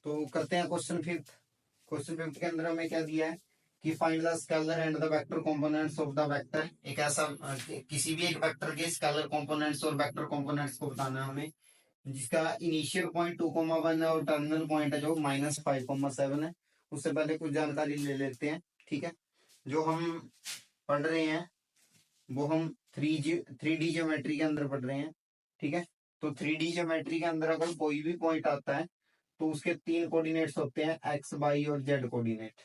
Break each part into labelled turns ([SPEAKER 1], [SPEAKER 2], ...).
[SPEAKER 1] तो करते हैं क्वेश्चन फिफ्थ। क्वेश्चन फिफ्थ के अंदर हमें क्या दिया है कि find the scalar and the vector components of the vector. एक ऐसा किसी भी एक वेक्टर के स्केलर कंपोनेंट्स और वेक्टर कंपोनेंट्स को बताना है हमें, जिसका इनिशियल पॉइंट 2,1 है और टर्मिनल पॉइंट है जो -5,7 है। उससे पहले कुछ जानकारी ले लेते हैं। ठीक है, जो हम पढ़ रहे हैं वो हम थ्री डी ज्योमेट्री के अंदर पढ़ रहे हैं। ठीक है, तो थ्री डी ज्योमेट्री के अंदर अगर कोई भी पॉइंट आता है तो उसके तीन कोऑर्डिनेट्स होते हैं, एक्स वाई और z coordinate.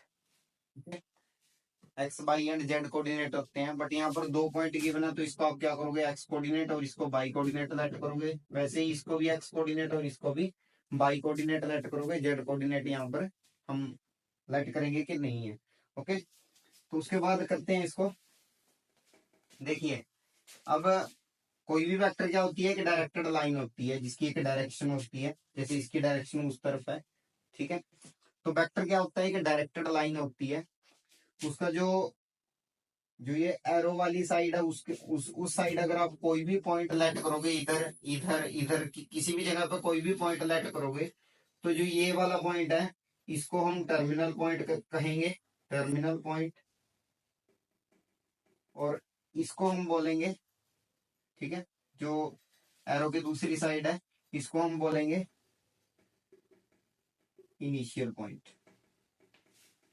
[SPEAKER 1] X y and z coordinate होते हैं, बट यहाँ पर दो पॉइंट गिवन है तो इसको आप क्या करोगे, एक्स कोऑर्डिनेट और इसको वाई कोऑर्डिनेट लेट करोगे। वैसे ही इसको भी एक्स कोऑर्डिनेट और इसको भी वाई कोऑर्डिनेट लेट करोगे। जेड कोऑर्डिनेट यहाँ पर हम लेट करेंगे कि नहीं है। ओके, तो उसके बाद करते हैं इसको। देखिए, अब कोई भी वेक्टर क्या होती है, एक डायरेक्टेड लाइन होती है जिसकी एक डायरेक्शन होती है, जैसे इसकी डायरेक्शन उस तरफ है। ठीक है, तो वेक्टर क्या होता है, एक डायरेक्टेड लाइन होती है। उसका जो जो ये एरो वाली साइड है उसके उस साइड अगर आप कोई भी पॉइंट लेट करोगे, इधर इधर इधर किसी भी जगह पर कोई भी पॉइंट लेट करोगे, तो जो ये वाला पॉइंट है इसको हम टर्मिनल पॉइंट कहेंगे, टर्मिनल पॉइंट। और इसको हम बोलेंगे, ठीक है, जो एरो की दूसरी साइड है इसको हम बोलेंगे इनिशियल पॉइंट।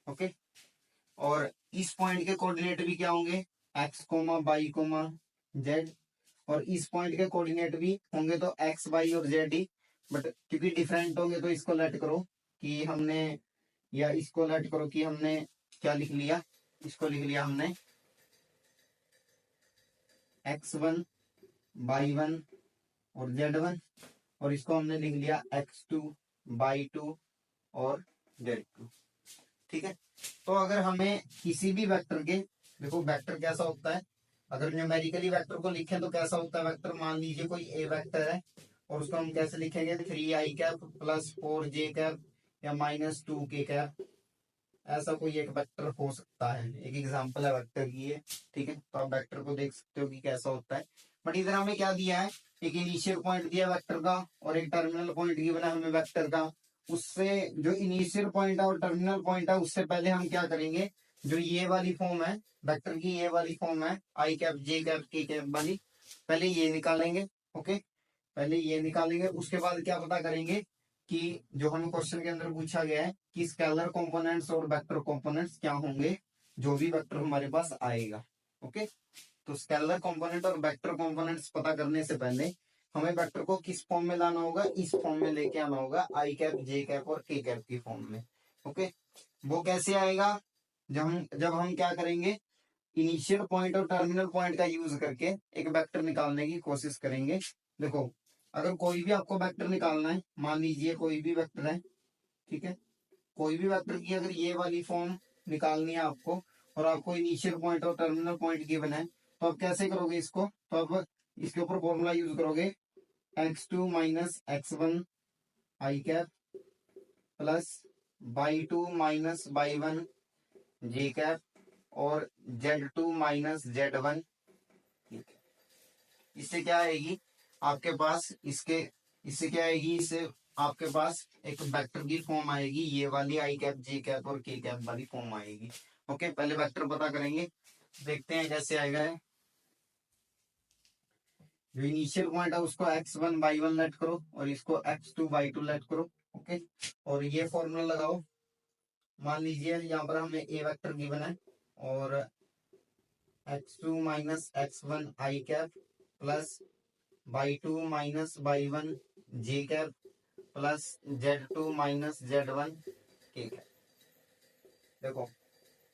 [SPEAKER 1] ओके, और इस पॉइंट के कोऑर्डिनेट भी क्या होंगे, x comma y comma z. और इस पॉइंट के कोऑर्डिनेट भी होंगे तो एक्स वाई और जेड ही, बट क्योंकि डिफरेंट होंगे तो इसको लेट करो कि हमने, या इसको लेट करो कि हमने क्या लिख लिया, इसको लिख लिया हमने x1 y1 और z1, और इसको हमने लिख लिया x2 y2 और z2। ठीक है, तो अगर हमें किसी भी वेक्टर के, देखो वेक्टर कैसा होता है, अगर न्यूमेरिकली वेक्टर को लिखें तो कैसा होता है वेक्टर, मान लीजिए कोई ए वेक्टर है और उसको हम कैसे लिखेंगे, 3i cap plus 4j cap या -2k कैप। ऐसा कोई एक वेक्टर हो सकता है, एक एग्जांपल है वेक्टर की ये। ठीक है, तो आप वेक्टर को देख सकते हो कि कैसा होता है। बट इधर हमें क्या दिया है, एक इनिशियल पॉइंट दिया वेक्टर का और एक टर्मिनल पॉइंट गिवन है हमें वेक्टर का। उससे जो इनिशियल पॉइंट है और टर्मिनल पॉइंट है उससे पहले हम क्या करेंगे, जो ये वाली फॉर्म है वेक्टर की, ये वाली फॉर्म है i cap j cap k cap वाली, पहले ये निकालेंगे। ओके, पहले ये निकालेंगे, उसके बाद क्या पता करेंगे कि जो हमें क्वेश्चन के अंदर पूछा गया है कि स्केलर कंपोनेंट्स और वेक्टर कंपोनेंट्स क्या होंगे जो भी वेक्टर हमारे पास आएगा। ओके, तो स्केलर कंपोनेंट और वेक्टर कंपोनेंट्स पता करने से पहले हमें वेक्टर को किस फॉर्म में लाना होगा, इस फॉर्म में लेके आना होगा, i कैप j कैप और k कैप की फॉर्म में। ओके, वो कैसे आएगा, जब हम क्या करेंगे, इनिशियल पॉइंट और टर्मिनल पॉइंट का यूज करके एक वेक्टर निकालने की कोशिश करेंगे। देखो, अगर कोई भी आपको वेक्टर निकालना है, मान लीजिए कोई भी वेक्टर है, ठीक है, कोई भी वेक्टर की अगर ये वाली फॉर्म निकालनी है आपको, और आपको इनिशियल पॉइंट और टर्मिनल पॉइंट गिवन है, तो आप कैसे करोगे इसको, तो आप इसके ऊपर फॉर्मूला यूज करोगे, x2 minus x1 i cap plus y2 minus y1 j cap और z2 माइनस z1। ठीक है, इससे क्या आएगी आपके पास, इससे क्या आएगी, इससे आपके पास एक वेक्टर की फॉर्म आएगी, ये वाली i कैप j कैप और k कैप वाली फॉर्म आएगी। ओके, पहले वेक्टर पता करेंगे, देखते हैं कैसे आएगा। जो इनिशियल पॉइंट है उसको x1 y1 लेट करो और इसको x2 y2 लेट करो। ओके, और ये फॉर्मूला लगाओ। मान लीजिए यहाँ पर हमें ए वेक्टर गिवन है और x2 minus x1 i cap plus y2 minus y1 j cap plus z2 minus z1 k cap. देखो,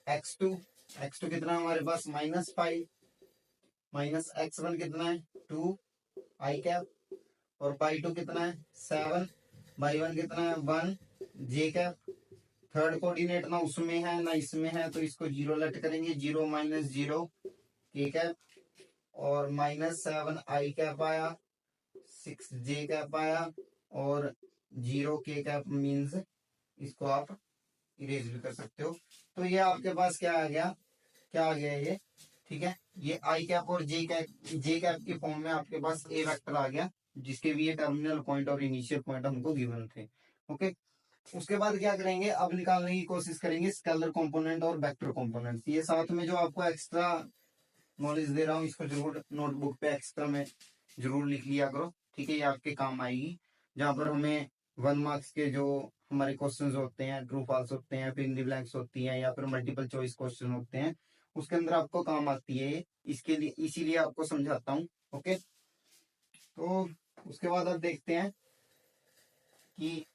[SPEAKER 1] x2 कितना है हमारे पास, -5, माइनस x1 कितना है 2 आई कैप, और y2 कितना है 7, y1 कितना है 1 जे कैप। थर्ड कोऑर्डिनेट ना उसमें है ना इसमें है, तो इसको 0 लेट करेंगे, 0 माइनस 0 के कैप, और -7 आई कैप आया, 6 जे कैप आया, और 0 के कैप मीन्स इसको आप इरेज भी कर सकते हो। तो ये आपके पास क्या आ गया, क्या आ गया ये, ठीक है, ये आई कैप और जे कैप की फॉर्म में आपके पास ए वेक्टर आ गया, जिसके भी ये टर्मिनल पॉइंट और इनिशियल पॉइंट हमको गिवन थे। ओके, उसके बाद क्या करेंगे, अब निकालने की कोशिश करेंगे स्केलर कंपोनेंट और वेक्टर कंपोनेंट। ये साथ में जो आपको एक्स्ट्रा नॉलेज दे रहा हूँ इसको जरूर नोटबुक पे एक्स्ट्रा में जरूर लिख लिया करो, ठीक है, ये आपके काम आएगी। जहां पर हमें 1 मार्क्स के जो हमारे क्वेश्चंस होते हैं, ट्रू फॉल्स होते हैं, फिर इन द ब्लैंक्स होती हैं, या फिर मल्टीपल चॉइस क्वेश्चन होते हैं, उसके अंदर आपको काम आती है ये। इसके लिए इसीलिए आपको समझाता हूँ। ओके, तो उसके बाद अब देखते हैं कि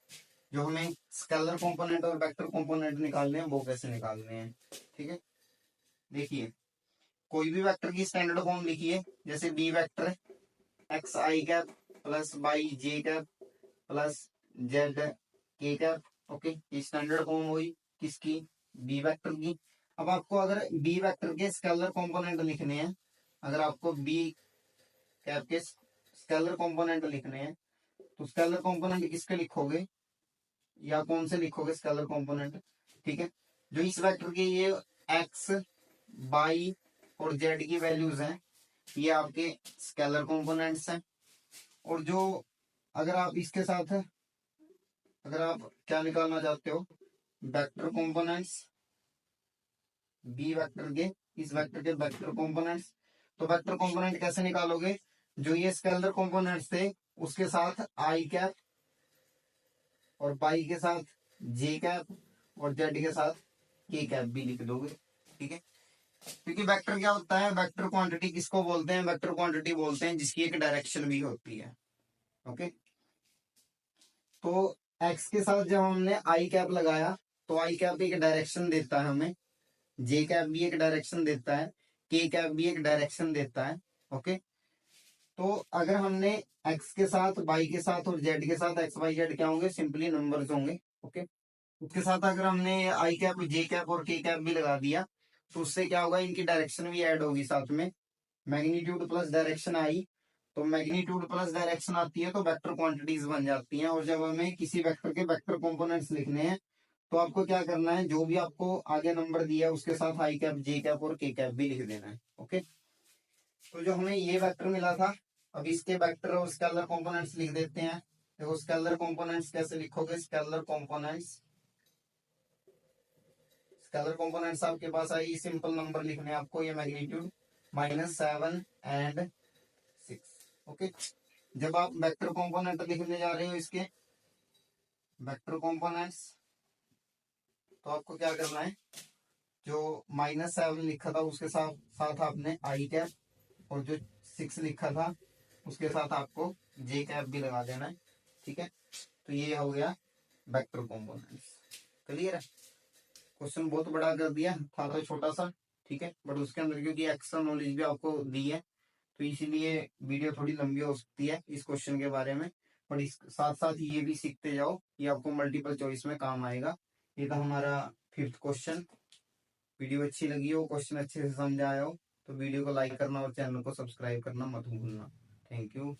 [SPEAKER 1] जो हमें स्केलर कंपोनेंट और वेक्टर कंपोनेंट निकालने हैं वो कैसे निकालने हैं। ठीक है, देखिए कोई भी वेक्टर की स्टैंडर्ड फॉर्म लिखिए, जैसे बी वेक्टर एक्स आई कैप प्लस वाई जे कैप प्लस जेड के कैप। ओके, ये स्टैंडर्ड फॉर्म हुई किसकी, बी वेक्टर की। अब आपको अगर बी वेक्टर के स्केलर कंपोनेंट लिखने हैं, अगर आपको बी कैप के स्केलर कंपोनेंट लिखने हैं, तो स्केलर कंपोनेंट किसके लिखोगे या कौन से लिखोगे स्केलर कंपोनेंट। ठीक है, जो इस वेक्टर के ये एक्स वाई और जेड की वैल्यूज हैं, ये आपके स्केलर कंपोनेंट्स हैं। और जो अगर आप इसके साथ अगर आप क्या निकालना चाहते हो, वेक्टर कंपोनेंट्स, बी वेक्टर के इस वेक्टर के वेक्टर कंपोनेंट्स, तो वेक्टर कंपोनेंट कैसे निकालोगे, जो ये स्केलर कंपोनेंट्स थे उसके साथ आई कैप और बाई के साथ जे कैप और जेड के साथ के कैप भी लिख दोगे। ठीक है, क्योंकि वेक्टर क्या होता है, वेक्टर क्वांटिटी किसको बोलते हैं, वेक्टर क्वांटिटी बोलते हैं जिसकी एक डायरेक्शन भी होती है। ओके, तो एक्स के साथ जब हमने आई कैप लगाया तो आई कैप एक डायरेक्शन देता है हमें, जे कैप भी एक डायरेक्शन देता है, के कैप भी एक डायरेक्शन देता है। ओके, तो अगर हमने एक्स के साथ वाई के साथ और जेड के साथ, एक्स वाई जेड क्या होंगे, सिंपली नंबर्स होंगे। ओके, उसके साथ अगर हमने आई कैप जे कैप और के कैप भी लगा दिया तो उससे क्या होगा, इनकी डायरेक्शन भी ऐड होगी साथ में, मैग्नीट्यूड प्लस डायरेक्शन आई, तो मैग्नीट्यूड प्लस डायरेक्शन आती है तो वेक्टर क्वांटिटीज बन जाती हैं। और जब हमें किसी वेक्टर के वेक्टर कंपोनेंट्स लिखने हैं तो आपको क्या करना है, जो भी आपको आगे नंबर दिया है उसके साथ आई कैप जे कैप और के कैप भी लिख देना है। ओके, तो जो हमें ये वेक्टर मिला था, अब इसके वेक्टर और स्केलर कंपोनेंट्स लिख देते हैं। देखो स्केलर कंपोनेंट्स कैसे लिखोगे, स्केलर कंपोनेंट्स, स्केलर कंपोनेंट्स आपके पास आई, सिंपल नंबर लिखने हैं आपको, ये मैग्नीट्यूड -7 एंड 6। ओके, जब आप वेक्टर कंपोनेंट लिखने जा रहे हो इसके वेक्टर कंपोनेंट्स, तो आपको क्या करना है, जो -7 लिखा था उसके साथ साथ आपने आई कैप और जो 6 लिखा था उसके साथ आपको जे कैप भी लगा देना है। ठीक है, तो ये हो गया वेक्टर कंपोनेंट्स। क्लियर है, क्वेश्चन बहुत बड़ा कर दिया था तो छोटा सा, ठीक है, बट उसके अंदर क्योंकि एक्स्ट्रा नॉलेज भी आपको दी है तो इसीलिए वीडियो थोड़ी लंबी हो सकती है इस क्वेश्चन के बारे में, पर इस साथ साथ ये भी सीखते जाओ, ये आपको मल्टीपल चॉइस में काम आएगा। ये था हमारा 5th क्वेश्चन। वीडियो अच्छी लगी हो, क्वेश्चन अच्छे से समझ आया हो तो वीडियो को लाइक करना और चैनल को सब्सक्राइब करना मत भूलना। Thank you.